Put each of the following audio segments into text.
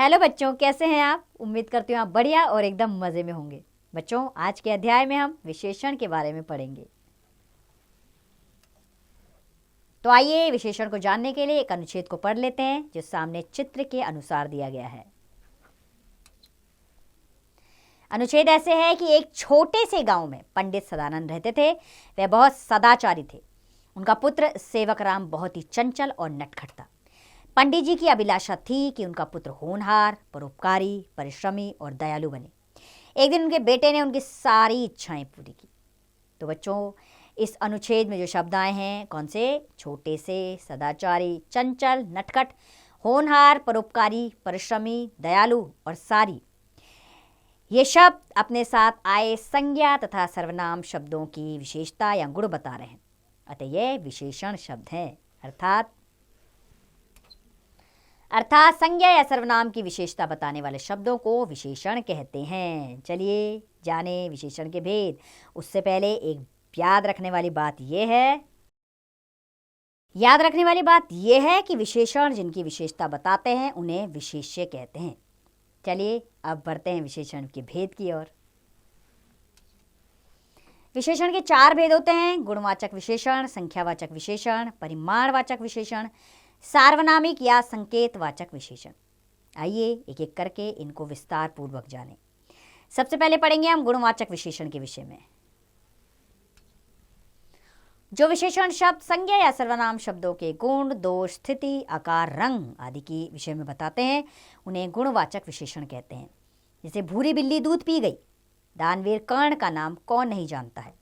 Hello बच्चों, कैसे हैं आप? उम्मीद करती हूँ आप बढ़िया और एकदम मज़े में होंगे। बच्चों, आज के अध्याय में हम विशेषण के बारे में पढ़ेंगे। तो आइए विशेषण को जानने के लिए एक अनुच्छेद को पढ़ लेते हैं जो सामने चित्र के अनुसार दिया गया है। अनुच्छेद ऐसे है कि एक छोटे से गांव में पंडित सदानंद रहते थे। वे बहुत सदाचारी थे। उनका पुत्र सेवकराम बहुत ही चंचल और नटखट था। पंडित जी की अभिलाषा थी कि उनका पुत्र होनहार, परोपकारी, परिश्रमी और दयालु बने। एक दिन उनके बेटे ने उनकी सारी इच्छाएं पूरी की। तो बच्चों, इस अनुच्छेद में जो शब्द आए हैं, कौन से? छोटे से, सदाचारी, चंचल, नटखट, होनहार, परोपकारी, परिश्रमी, दयालु और सारी। ये शब्द अपने साथ आए संज्ञा तथा सर्वनाम शब्दों की विशेषता या गुण बता रहे हैं। अतः ये विशेषण शब्द हैं। अर्थात संज्ञा या सर्वनाम की विशेषता बताने वाले शब्दों को विशेषण कहते हैं। चलिए जाने विशेषण के भेद। उससे पहले एक याद रखने वाली बात यह है कि विशेषण जिनकी विशेषता बताते हैं उन्हें विशेष्य कहते हैं। चलिए अब बढ़ते हैं विशेषण के भेद की ओर। विशेषण के 4 भेद होते हैं: गुणवाचक विशेषण, संख्यावाचक विशेषण, परिमाणवाचक विशेषण, सार्वनामिक या संकेतवाचक विशेषण। आइए एक एक करके इनको विस्तार पूर्वक जानें। सबसे पहले पढ़ेंगे हम गुणवाचक विशेषण के विषय में। जो विशेषण शब्द संज्ञा या सर्वनाम शब्दों के गुण, दोष, स्थिति, आकार, रंग आदि की विषय में बताते हैं उन्हें गुणवाचक विशेषण कहते हैं। जैसे भूरी बिल्ली दूध पी गई, दानवीर कर्ण का नाम कौन नहीं जानता है।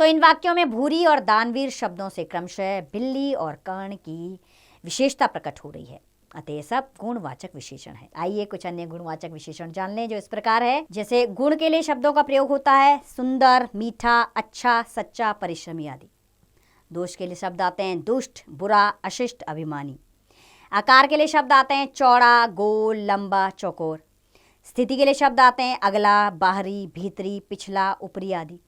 तो इन वाक्यों में भूरी और दानवीर शब्दों से क्रमशः बिल्ली और कर्ण की विशेषता प्रकट हो रही है। अतः ये सब गुणवाचक विशेषण है। आइए कुछ अन्य गुणवाचक विशेषण जान लें जो इस प्रकार है। जैसे गुण के लिए शब्दों का प्रयोग होता है सुंदर, मीठा, अच्छा, सच्चा, परिश्रमी आदि। दोष के लिए शब्द आते हैं दुष्ट, बुरा, अशिष्ट, अभिमानी। आकार के लिए शब्द आते हैं चौड़ा, गोल, लंबा, चौकोर। स्थिति के लिए शब्द आते हैं अगला, बाहरी, भीतरी, पिछला, ऊपरी आदि।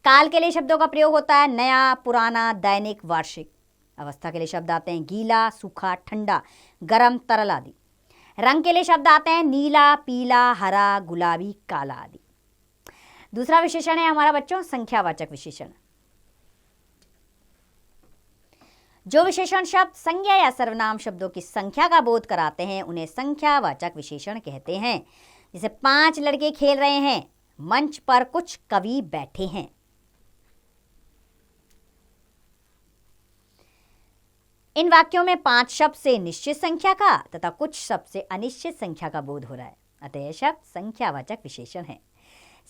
काल के लिए शब्दों का प्रयोग होता है नया, पुराना, दैनिक, वार्षिक। अवस्था के लिए शब्द आते हैं गीला, सूखा, ठंडा, गरम, तरल आदि। रंग के लिए शब्द आते हैं नीला, पीला, हरा, गुलाबी, काला आदि। दूसरा विशेषण है हमारा बच्चों संख्यावाचक विशेषण। जो विशेषण शब्द संज्ञा या सर्वनाम शब्दों की संख्या का बोध कराते हैं उन्हें संख्यावाचक विशेषण कहते हैं। जैसे 5 लड़के खेल रहे हैं, मंच पर कुछ कवि बैठे हैं। इन वाक्यों में 5 शब्द से निश्चित संख्या का तथा कुछ शब्द से अनिश्चित संख्या का बोध हो रहा है। अतः यह शब्द संख्यावाचक विशेषण है।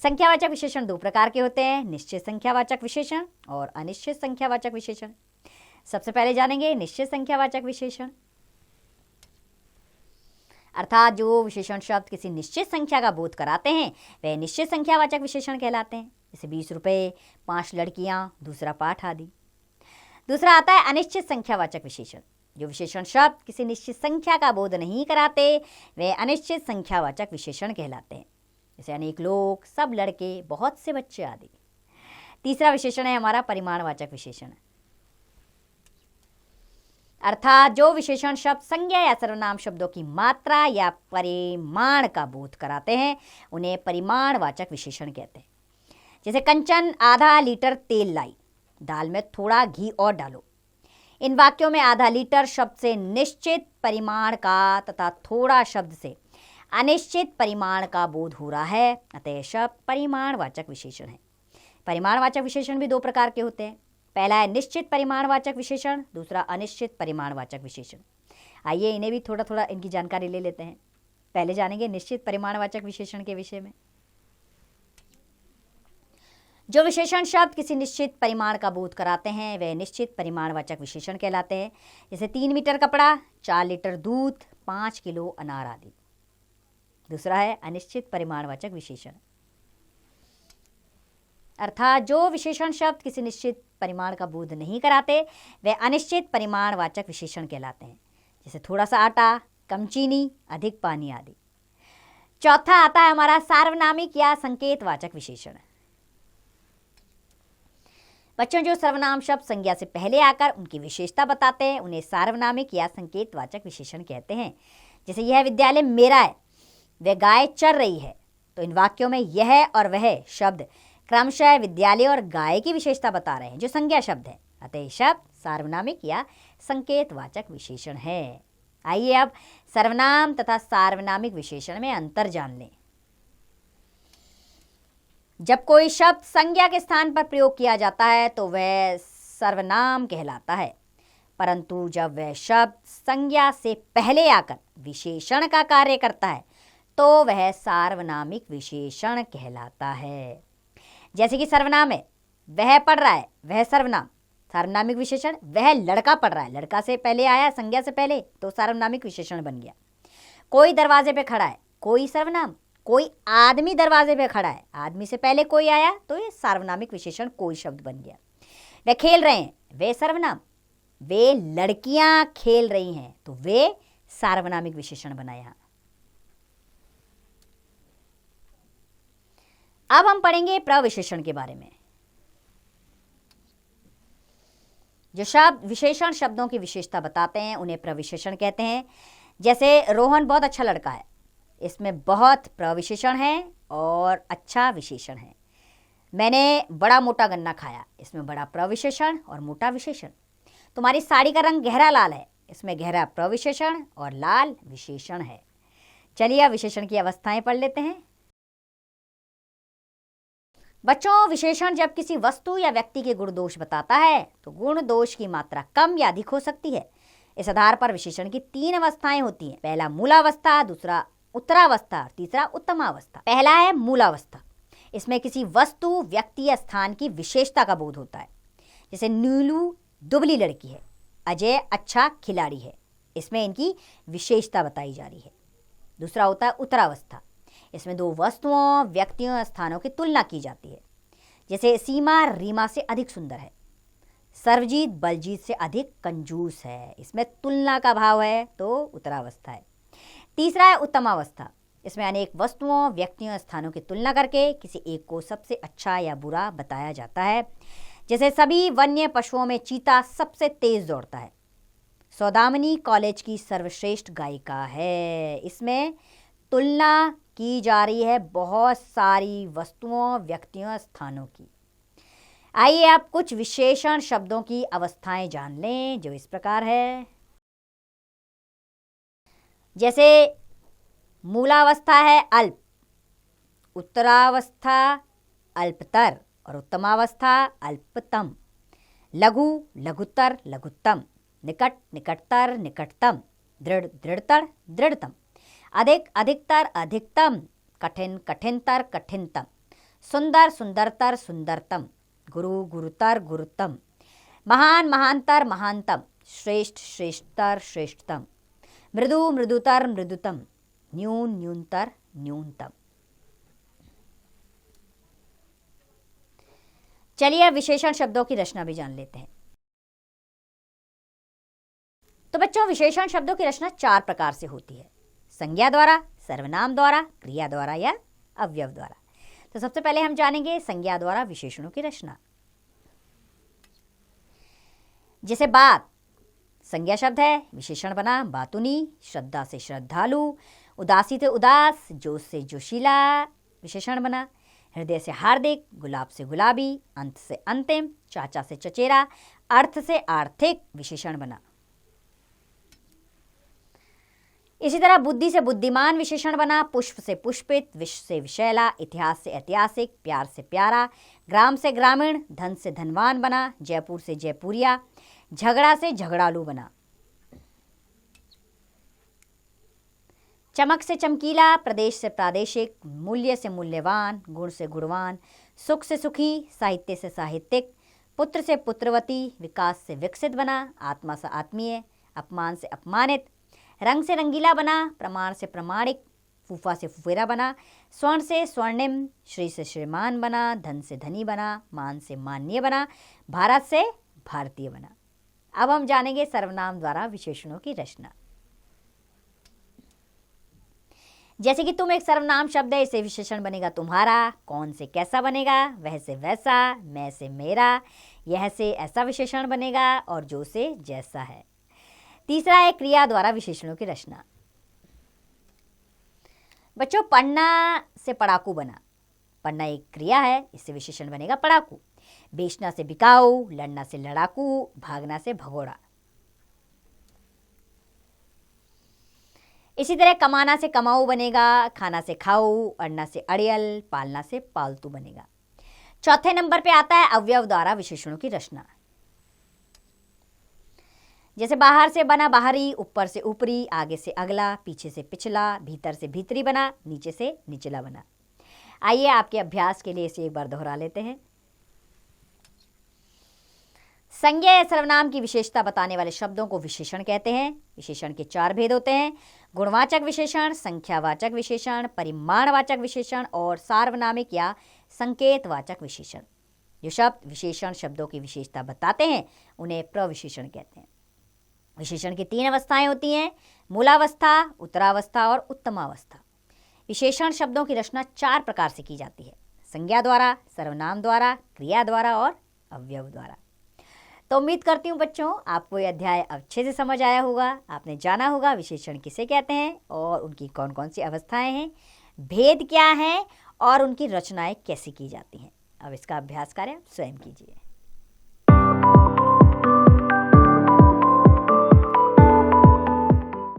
संख्यावाचक विशेषण 2 प्रकार के होते हैं: निश्चित संख्यावाचक विशेषण और अनिश्चित संख्यावाचक विशेषण। सबसे पहले जानेंगे निश्चित संख्यावाचक विशेषण। अर्थात जो विशेषण शब्द किसी निश्चित संख्या का बोध कराते हैं वे निश्चित संख्यावाचक विशेषण कहलाते हैं। जैसे 20 रुपये, 5 लड़कियां, दूसरा पाठ आदि। दूसरा आता है अनिश्चित संख्यावाचक विशेषण। जो विशेषण शब्द किसी निश्चित संख्या का बोध नहीं कराते वे अनिश्चित संख्यावाचक विशेषण कहलाते हैं। जैसे अनेक लोग, सब लड़के, बहुत से बच्चे आदि। तीसरा विशेषण है हमारा परिमाणवाचक विशेषण। अर्थात जो विशेषण शब्द संज्ञा या सर्वनाम शब्दों की मात्रा या परिमाण का बोध कराते हैं उन्हें परिमाणवाचक विशेषण कहते हैं। जैसे कंचन आधा लीटर तेल लाई, दाल में थोड़ा घी और डालो। इन वाक्यों में आधा लीटर शब्द से निश्चित परिमाण का तथा थोड़ा शब्द से अनिश्चित परिमाण का बोध हो रहा है। अतः शब्द परिमाणवाचक विशेषण है। परिमाणवाचक विशेषण भी 2 प्रकार के होते हैं। पहला है निश्चित परिमाणवाचक विशेषण, दूसरा अनिश्चित परिमाणवाचक विशेषण। आइए इन्हें भी थोड़ा थोड़ा इनकी जानकारी ले लेते हैं। पहले जानेंगे निश्चित परिमाणवाचक विशेषण के विषय में। जो विशेषण शब्द किसी निश्चित परिमाण का बोध कराते हैं वे निश्चित परिमाणवाचक विशेषण कहलाते हैं। जैसे 3 मीटर कपड़ा, 4 लीटर दूध, 5 किलो अनार आदि। दूसरा है अनिश्चित परिमाणवाचक विशेषण। अर्थात जो विशेषण शब्द किसी निश्चित परिमाण का बोध नहीं कराते वे अनिश्चित परिमाणवाचक विशेषण कहलाते हैं। जैसे थोड़ा सा आटा, कम चीनी, अधिक पानी आदि। चौथा आता है हमारा सार्वनामिक या संकेतवाचक विशेषण। बच्चों, जो सर्वनाम शब्द संज्ञा से पहले आकर उनकी विशेषता बताते हैं उन्हें सार्वनामिक या संकेतवाचक विशेषण कहते हैं। जैसे यह विद्यालय मेरा है, वह गाय चर रही है। तो इन वाक्यों में यह और वह शब्द क्रमशः विद्यालय और गाय की विशेषता बता रहे हैं, जो संज्ञा शब्द है। अतः यह शब्द सार्वनामिक या संकेतवाचक विशेषण है। आइए अब सर्वनाम तथा सार्वनामिक विशेषण में अंतर जान लें। जब कोई शब्द संज्ञा के स्थान पर प्रयोग किया जाता है तो वह सर्वनाम कहलाता है, परंतु जब वह शब्द संज्ञा से पहले आकर विशेषण का कार्य करता है तो वह सार्वनामिक विशेषण कहलाता है। जैसे कि सर्वनाम है, वह पढ़ रहा है, वह सर्वनाम। सार्वनामिक विशेषण, वह लड़का पढ़ रहा है, लड़का से पहले आया संज्ञा से पहले, तो सार्वनामिक विशेषण बन गया। कोई दरवाजे पे खड़ा है, कोई सर्वनाम। कोई आदमी दरवाजे पे खड़ा है, आदमी से पहले कोई आया, तो ये सार्वनामिक विशेषण कोई शब्द बन गया। वे खेल रहे हैं, वे सर्वनाम। वे लड़कियां खेल रही हैं, तो वे सार्वनामिक विशेषण बना यहां। अब हम पढ़ेंगे प्रविशेषण के बारे में। जो शब्द विशेषण शब्दों की विशेषता बताते हैं उन्हें प्रविशेषण कहते हैं। जैसे रोहन बहुत अच्छा लड़का है, इसमें बहुत प्रविशेषण है और अच्छा विशेषण है। मैंने बड़ा मोटा गन्ना खाया, इसमें बड़ा प्रविशेषण और मोटा विशेषण। तुम्हारी साड़ी का रंग गहरा लाल है, इसमें गहरा प्रविशेषण और लाल विशेषण है। चलिए अब विशेषण की अवस्थाएं पढ़ लेते हैं। बच्चों, विशेषण जब किसी वस्तु या व्यक्ति के गुण दोष बताता है तो गुण दोष की मात्रा कम या अधिक हो सकती है। इस आधार पर विशेषण की 3 अवस्थाएं होती हैं। पहला मूलावस्था, दूसरा उत्तरावस्था और तीसरा उत्तमावस्था। पहला है मूलावस्था। इसमें किसी वस्तु, व्यक्ति या स्थान की विशेषता का बोध होता है। जैसे नीलू दुबली लड़की है, अजय अच्छा खिलाड़ी है, इसमें इनकी विशेषता बताई जा रही है। दूसरा होता है उत्तरावस्था। इसमें 2 वस्तुओं, व्यक्तियों, स्थानों की तुलना की जाती है। जैसे सीमा रीमा से अधिक सुंदर है, सर्वजीत बलजीत से अधिक कंजूस है, इसमें तुलना का भाव है, तो उत्तरावस्था है। तीसरा है उत्तमावस्था। इसमें अनेक वस्तुओं, व्यक्तियों, स्थानों की तुलना करके किसी एक को सबसे अच्छा या बुरा बताया जाता है। जैसे सभी वन्य पशुओं में चीता सबसे तेज दौड़ता है, सौदामिनी कॉलेज की सर्वश्रेष्ठ गायिका है, इसमें तुलना की जा रही है बहुत सारी वस्तुओं, व्यक्तियों, स्थानों की। आइए आप कुछ विशेषण शब्दों की अवस्थाएं जान लें, जो इस प्रकार है। जैसे मूलावस्था है अल्प, उत्तरावस्था अल्पतर और उत्तमावस्था अल्पतम। लघु लघुत्तर लघुत्तम, निकट निकटतर निकटतम, दृढ़ दृढ़तर दृढ़तम, अधिक अधिकतर अधिकतम, कठिन कठिनतर कठिनतम, सुंदर सुंदरतर सुंदरतम, गुरु गुरुतर गुरुतम, महान महानतर महानतम, श्रेष्ठ श्रेष्ठतर श्रेष्ठतम, मृदु मृदुतर मृदुतम, न्यून न्यूनतर न्यूनतम। चलिए अब विशेषण शब्दों की रचना भी जान लेते हैं। तो बच्चों, विशेषण शब्दों की रचना 4 प्रकार से होती है। संज्ञा द्वारा, सर्वनाम द्वारा, क्रिया द्वारा या अवयव द्वारा। तो सबसे पहले हम जानेंगे संज्ञा द्वारा विशेषणों की रचना। जैसे बात, संज्ञा शब्द है, विशेषण बना बातुनी, श्रद्धा से श्रद्धालु, उदासी से उदास, जोश से जोशीला, विशेषण बना। हृदय से हार्दिक, गुलाब से गुलाबी, अंत से अंतिम, चाचा से चचेरा, अर्थ से आर्थिक, विशेषण बना। इसी तरह बुद्धि से बुद्धिमान विशेषण बना, पुष्प से पुष्पित, विश्व से विशैला, इतिहास से ऐतिहासिक, प्यार से प्यारा, ग्राम से ग्रामीण, धन से धनवान बना, जयपुर से जयपुरिया, झगड़ा से झगड़ालू बना। चमक से चमकीला, प्रदेश से प्रादेशिक, मूल्य से मूल्यवान, गुण से गुणवान, सुख से सुखी, साहित्य से साहित्यिक, पुत्र से पुत्रवती, विकास से विकसित बना, आत्मा से आत्मीय, अपमान से अपमानित, रंग से रंगीला बना, प्रमाण से प्रमाणिक, फूफा से फुफेरा बना, स्वर्ण से स्वर्णिम, श्री से श्रीमान बना, धन से धनी बना, मान से माननीय बना, भारत से भारतीय बना। अब हम जानेंगे सर्वनाम द्वारा विशेषणों की रचना। जैसे कि तुम एक सर्वनाम शब्द है, इसे विशेषण बनेगा तुम्हारा, कौन से कैसा बनेगा, वह से वैसा, मैं से मेरा, यह से ऐसा विशेषण बनेगा और जो से जैसा है। तीसरा है क्रिया द्वारा विशेषणों की रचना। बच्चों, पढ़ना से पढ़ाकू बना। पढ़ना एक क्रिया है, इससे विशेषण बनेगा पढ़ाकू। बेचना से बिकाऊ, लड़ना से लड़ाकू, भागना से भगोड़ा। इसी तरह कमाना से कमाऊ बनेगा, खाना से खाऊ, अड़ना से अड़ियल, पालना से पालतू बनेगा। चौथे नंबर पे आता है अवयव द्वारा विशेषणों की रचना। जैसे बाहर से बना बाहरी, ऊपर से ऊपरी, आगे से अगला, पीछे से पिछला, भीतर से भीतरी बना, नीचे से निचला बना। आइए आपके अभ्यास के लिए इसे एक बार दोहरा लेते हैं। संज्ञा या सर्वनाम की विशेषता बताने वाले शब्दों को विशेषण कहते हैं। विशेषण के 4 भेद होते हैं: गुणवाचक विशेषण, संख्यावाचक विशेषण, परिमाणवाचक विशेषण और सार्वनामिक या संकेतवाचक विशेषण। जो शब्द विशेषण शब्दों की विशेषता बताते हैं उन्हें प्रविशेषण कहते हैं। विशेषण की 3 अवस्थाएं होती हैं: मूलावस्था, उत्तरावस्था और उत्तमावस्था। विशेषण शब्दों की रचना 4 प्रकार से की जाती है: संज्ञा द्वारा, सर्वनाम द्वारा, क्रिया द्वारा और अवयव द्वारा। तो उम्मीद करती हूँ बच्चों आपको यह अध्याय अच्छे से समझ आया होगा। आपने जाना होगा विशेषण किसे कहते हैं और उनकी कौन कौन सी अवस्थाएं हैं, भेद क्या हैं और उनकी रचनाएं कैसे की जाती हैं। अब इसका अभ्यास करें, स्वयं कीजिए।